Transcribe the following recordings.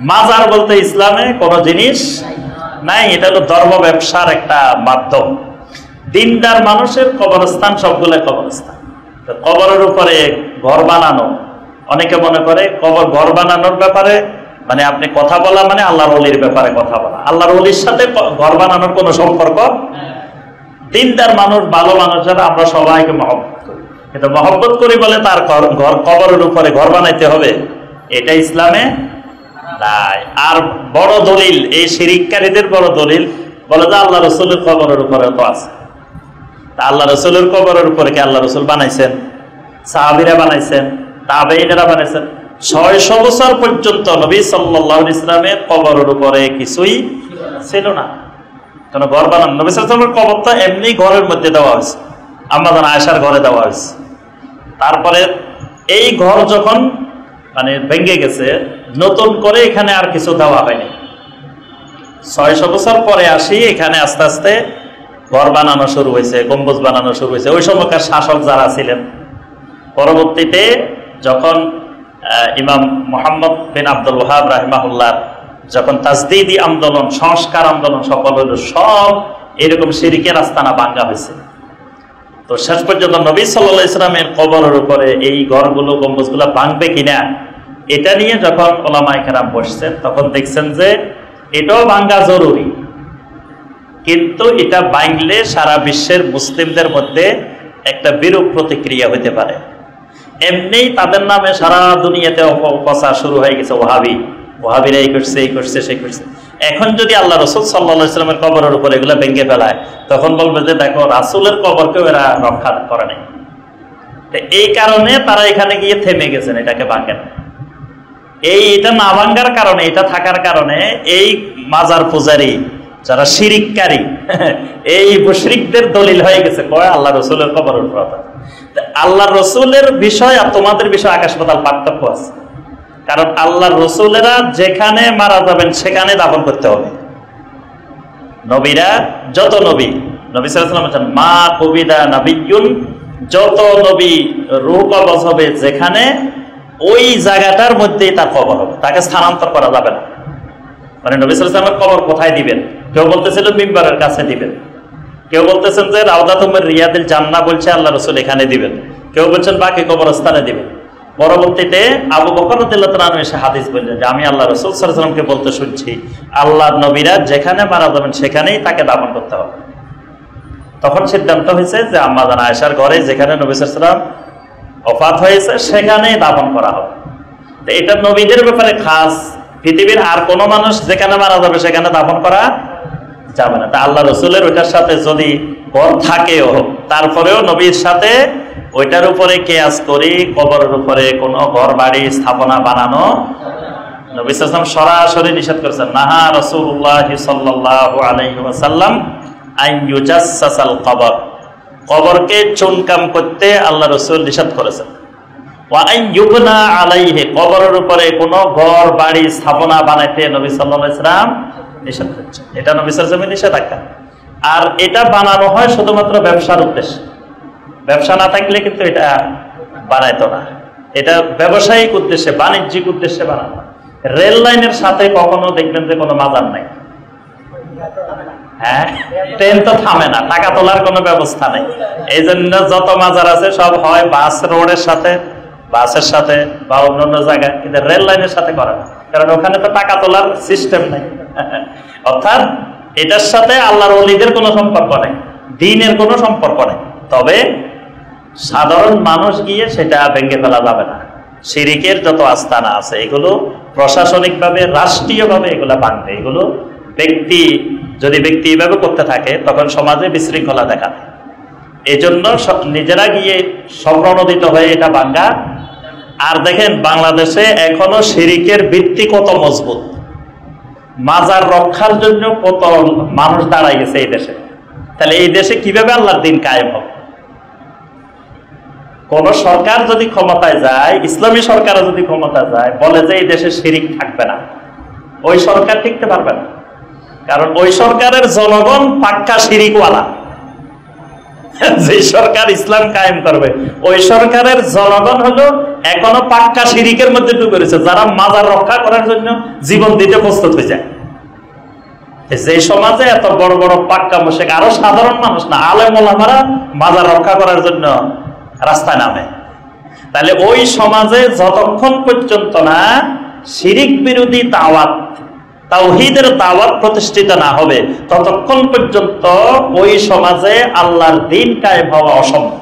মাজার বলতে ইসলামে কোনো জিনিস নাই, এটা হলো ধর্ম ব্যবসার একটা মাধ্যম। দিনদার মানুষের কবরস্থান সবগুলো কবরস্থান। কবরের উপরে ঘর বানানো, অনেকে মনে করে কবর ঘর বানানোর ব্যাপারে মানে আপনি কথা বলা মানে আল্লাহর ওলির ব্যাপারে কথা বলা। আল্লাহর ওলির সাথে ঘর বানানোর কোনো সম্পর্ক। দিনদার মানুষ, ভালো মানুষ যারা, আমরা সবাইকে মহব্বত করি, কিন্তু মহব্বত করি বলে তার ঘর কবরের উপরে ঘর বানাইতে হবে, এটা ইসলামে নাই। আর বড় দলিল, এই শিরিককারীদের বড় দলিল বলে যে আল্লাহ রসুলের কবরের উপরে তো আছে। তা আল্লাহ রসুলের কবরের উপরে কি আল্লাহ রসুল বানাইছেন? সাহাবীরা বানাইছেন, তাবেঈনরা বানাইছেন। 600 বছর পর্যন্ত নবী সাল্লাল্লাহু আলাইহি ওয়াসাল্লামের কবরের উপরে কিছুই ছিল না, কোনো ঘর বানানো। নবী সাল্লাল্লাহু আলাইহি ওয়াসাল্লামের কবরটা এমনি ঘরের মধ্যে দেওয়া হয়েছে, আম্মা জান আয়েশার ঘরে দেওয়া হয়েছে। তারপরে এই ঘর যখন মানে ভেঙে গেছে, নতুন করে এখানে আর কিছু দেওয়া হয়নি। 600 বছর পরে আসি এখানে আস্তে আস্তে ঘর বানানো শুরু হয়েছে, গম্বুজ বানানো শুরু হয়েছে। ওই সময়কার শাসক যারা ছিলেন, পরবর্তীতে যখন ইমাম মুহাম্মদ বিন আব্দুল ওয়াহাব রাহিমাহুল্লাহ যখন তাজদীদি আন্দোলন, সংস্কার আন্দোলন সফল হলো, সব এরকম শিরকের আস্তানা ভাঙা হয়েছে। তো শেষ পর্যন্ত নবী সাল্লাল্লাহু আলাইহি ওয়াসাল্লামের কবরের উপরে এই ঘরগুলো, গম্বুজগুলো ভাঙবে কিনা এটা নিয়ে যখন ওলামায়ে কেরাম বসছেন, তখন দেখছেন যে এটাও ভাঙা জরুরি, কিন্তু এটা ভাঙলে সারা বিশ্বের মুসলিমদের মধ্যে একটা বিরূপ প্রতিক্রিয়া হতে পারে। এমনিই তাদের নামে সারা দুনিয়াতে অপপ্রচার শুরু হয়ে গেছে, ওয়াহাবিরা এই করছে, এই করছে, সেই করছে। এখন যদি আল্লাহ রসুল সাল্লাল্লাহু আলাইহি ওয়াসাল্লামের কবরের উপরে এগুলো ভেঙে ফেলায়, তখন বলবে যে দেখো রাসূলের কবরকেও এরা রক্ষা করে নাই। এই কারণে তারা এখানে গিয়ে থেমে গেছেন, এটাকে ভাঙেন। এটা না ভাঙার কারণে, এটা থাকার কারণে এই মাজার পূজারী যারা শিরিককারী, এই মুশরিকদের দলিল হয়ে গেছে কয় আল্লাহ রসুলের কবরের উপর। আল্লাহ রসুলের বিষয় আর তোমাদের বিষয় আকাশ পাতাল পার্থক্য আছে। কারণ আল্লাহ রসুলেরা যেখানে মারা যাবেন সেখানে দাফন করতে হবে। নবীরা, যত নবী, নবী সাল্লাল্লাহু আলাইহি ওয়াসাল্লাম মা কুবিদা নাবিয়্যুন, যত নবী রূহ কবজ হবে যেখানে, ওই জায়গাটার মধ্যেই তার কবর হবে, তাকে স্থানান্তর করা যাবে না। মানে নবী সাল্লাল্লাহু আলাইহি ওয়াসাল্লামের কবর কোথায় দিবেন? কেউ বলতেছিল মিম্বারের কাছে দিবেন, কেউ বলতেছেন যে রাউদাতুম মির রিয়াদিল জান্নাহ বলছে আল্লাহ রসুল এখানে দিবেন, কেউ বলছেন বাকি কবরস্থানে দিবেন। পরবর্তীতে আবু বকর রাদিয়াল্লাহু তাআলা এসে হাদিস বললেন যে আমি আল্লাহ রাসূল সাল্লাল্লাহু আলাইহি ওয়াসাল্লামকে বলতে শুনছি আল্লাহর নবীরা যেখানে মারা যাবেন সেখানেই তাকে দাফন করতে হবে। তখন সিদ্ধান্ত হয়েছে যে আম্মা জান আয়েশার ঘরে যেখানে নবী সাল্লাল্লাহু আলাইহি ওয়াসাল্লাম ওফাত হয়েছে সেখানেই দাফন করা হবে। তো এটা নবীদের ব্যাপারে খাস, পৃথিবীর আর কোনো মানুষ যেখানে মারা যাবে সেখানে দাফন করা যাবে না। তা আল্লাহ রসুলের ওইটার সাথে যদি ঘর থাকেও, তারপরেও নবীর সাথে ওইটার উপরে কেয়াস করি কবরের উপরে কোনো ঘর বাড়ি স্থাপনা বানানো নবী সাল্লাল্লাহু আলাইহি ওয়াসাল্লাম সরাসরি নিষেধ করেছেন। নাহা রাসূলুল্লাহ সাল্লাল্লাহু আলাইহি ওয়াসাল্লাম আন ইউজাসসাসাল কবর, কবরকে চুনকাম করতে আল্লাহ রসুল নিষেধ করেছেন। ওয়া আন ইউবনা আলাইহি, কবরের উপরে কোনো ঘর বাড়ি স্থাপনা বানাইতে নবী সাল্লাল্লাহু আলাইহি ওয়াসাল্লাম নিষেধ করেছেন। এটা নবী সাল্লাল্লাহু আলাইহি ওয়াসাল্লামের নিষেধাজ্ঞা। আর এটা বানানো হয় শুধুমাত্র ব্যবসার উদ্দেশ্যে, ব্যবসা না থাকলে কিন্তু এটা বানাইতো না। এটা ব্যবসায়িক উদ্দেশ্যে, বাণিজ্যিক উদ্দেশ্যে বানানো। রেল লাইনের সাথে কখনো দেখবেন যে কোনো মাজার নাই। হ্যাঁ, ট্রেন তো থামে না, টাকা তোলার কোনো ব্যবস্থা নেই। এই জন্য যত মাজার আছে সব হয় বাস রোডের সাথে, বাসের সাথে বা অন্যান্য জায়গায়, কিন্তু রেল লাইনের সাথে করে না, কারণ ওখানে তো টাকা তোলার সিস্টেম নেই। অর্থাৎ এটার সাথে আল্লাহর ওলিদের কোনো সম্পর্ক নেই, দ্বীনের কোনো সম্পর্ক নেই। তবে সাধারণ মানুষ গিয়ে সেটা ভেঙে ফেলা যাবে না। শিরিকের যত আস্তানা আছে এগুলো প্রশাসনিকভাবে, রাষ্ট্রীয়ভাবে এগুলো ভাঙবে। এগুলো ব্যক্তি যদি ব্যক্তি এইভাবে করতে থাকে তখন সমাজে বিশৃঙ্খলা দেখা দেয়। এই জন্য নিজেরা গিয়ে স্বপ্রণোদিত হয়ে এটা ভাঙা। আর দেখেন বাংলাদেশে এখনো শিরিকের ভিত্তি কত মজবুত, মাজার রক্ষার জন্য কত মানুষ দাঁড়াই গেছে এই দেশে। তাহলে এই দেশে কিভাবে আল্লাহর দিন কায়েম হবে? কোন সরকার যদি ক্ষমতায় যায়, ইসলামী সরকার যদি ক্ষমতায় যায়, বলে যে এই দেশে শিরিক থাকবে না, ওই সরকার টিকতে পারবে না। কারণ ওই সরকারের জনগণ পাক্কা শিরিকওয়ালা। যে সরকার ইসলাম কায়েম করবে ওই সরকারের জনগণ হলো এখনো পাক্কা শিরিকের মধ্যে ডুবে রয়েছে, যারা মাজার রক্ষা করার জন্য জীবন দিতে প্রস্তুত হয়ে যায়। যে সমাজে এত বড় বড় পাক্কা মুশরিক, আরো সাধারণ মানুষ না, আলেম ওলামারা মাজার রক্ষা করার জন্য রাস্তায় নামে, তাহলে ওই সমাজে যতক্ষণ পর্যন্ত না শিরিক বিরোধী দাওয়াত, তাওহীদের দাওয়াত প্রতিষ্ঠিত না হবে ততক্ষণ পর্যন্ত ওই সমাজে আল্লাহর দ্বীন কায়েম হওয়া অসম্ভব।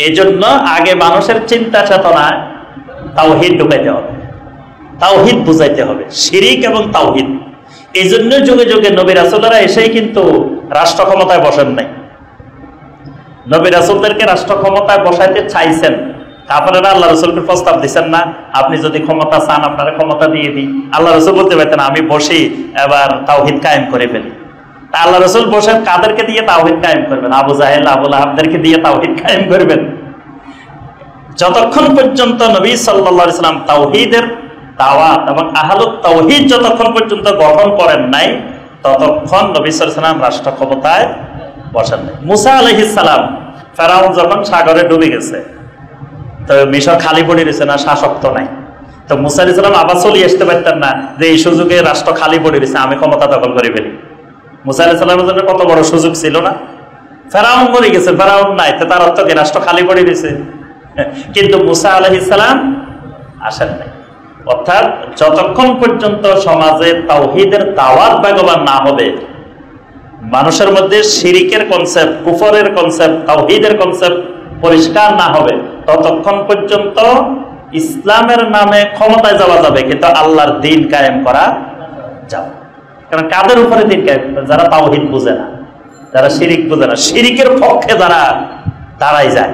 এই জন্য আগে মানুষের চিন্তা চেতনায় তাওহীদ ঢুকাইতে হবে, তাওহীদ বুঝাইতে হবে, শিরিক এবং তাওহীদ। এই জন্য যুগে যুগে নবী রাসূলরা এসেই কিন্তু রাষ্ট্র ক্ষমতায় বসেন নাই। নবী রাসূলদেরকে রাষ্ট্র ক্ষমতায় বসাইতে চাইছেন, আপনারা আল্লাহ রাসূলকে প্রস্তাব দিচ্ছেন না, আপনি যদি ক্ষমতা চান আপনারা ক্ষমতা দিয়ে দিই। আল্লাহ রাসূল বলতে পারতেন আমি বসি এবার তাওহীদ কায়েম করে ফেলি। তা আল্লাহ রাসূল বসেন কাদেরকে দিয়ে তাওহীদ কায়েম করবেন? আবু জাহেল, আবু লাহাবদেরকে দিয়ে তাওহীদ কায়েম করবেন। যতক্ষণ পর্যন্ত নবী সাল্লাল্লাহু আলাইহি ওয়াসাল্লাম তাওহীদের দাওয়াত এবং আহলুত তাওহীদ যতক্ষণ পর্যন্ত গঠন করেন নাই ততক্ষণ নবী সাল্লাল্লাহু আলাইহি ওয়াসাল্লাম রাষ্ট্র ক্ষমতায় বসেন নাই। মুসা আলাইহিস সালাম, ফেরাউন যখন সাগরে ডুবে গেছে, তো মিশর খালি পড়ে রয়েছে না, শাসক তো নাই, তো মুসা আলাইহিস সালাম আবার চলে আসতে পারতেন না যে এই সুযোগে রাষ্ট্র খালি পড়ে রয়েছে, আমি ক্ষমতা দখল করে ফেলি। মুসা আলাইহিস সালামের জন্য কত বড় সুযোগ ছিল না? ফেরাউন মরে গেছে, ফেরাউন নাই, তো তার অর্থ কি রাষ্ট্র খালি পড়ে রয়েছে? কিন্তু মুসা আলাইহিস সালাম আসেন নাই। অর্থাৎ যতক্ষণ পর্যন্ত সমাজে তাওহীদের দাওয়াত বেগবান না হবে, মানুষের মধ্যে শিরিকের কনসেপ্ট, কুফরের কনসেপ্ট, তাওহীদের কনসেপ্ট পরিষ্কার না হবে ততক্ষণ পর্যন্ত ইসলামের নামে ক্ষমতায় যাওয়া যাবে কিন্তু আল্লাহর দ্বীন কায়েম করা যাবে। কারণ কাদের উপরে দ্বীন কায়েম? যারা তাওহীদ বুঝে না, যারা শিরিক বুঝে না, শিরিকের পক্ষে যারা দাঁড়াই যায়।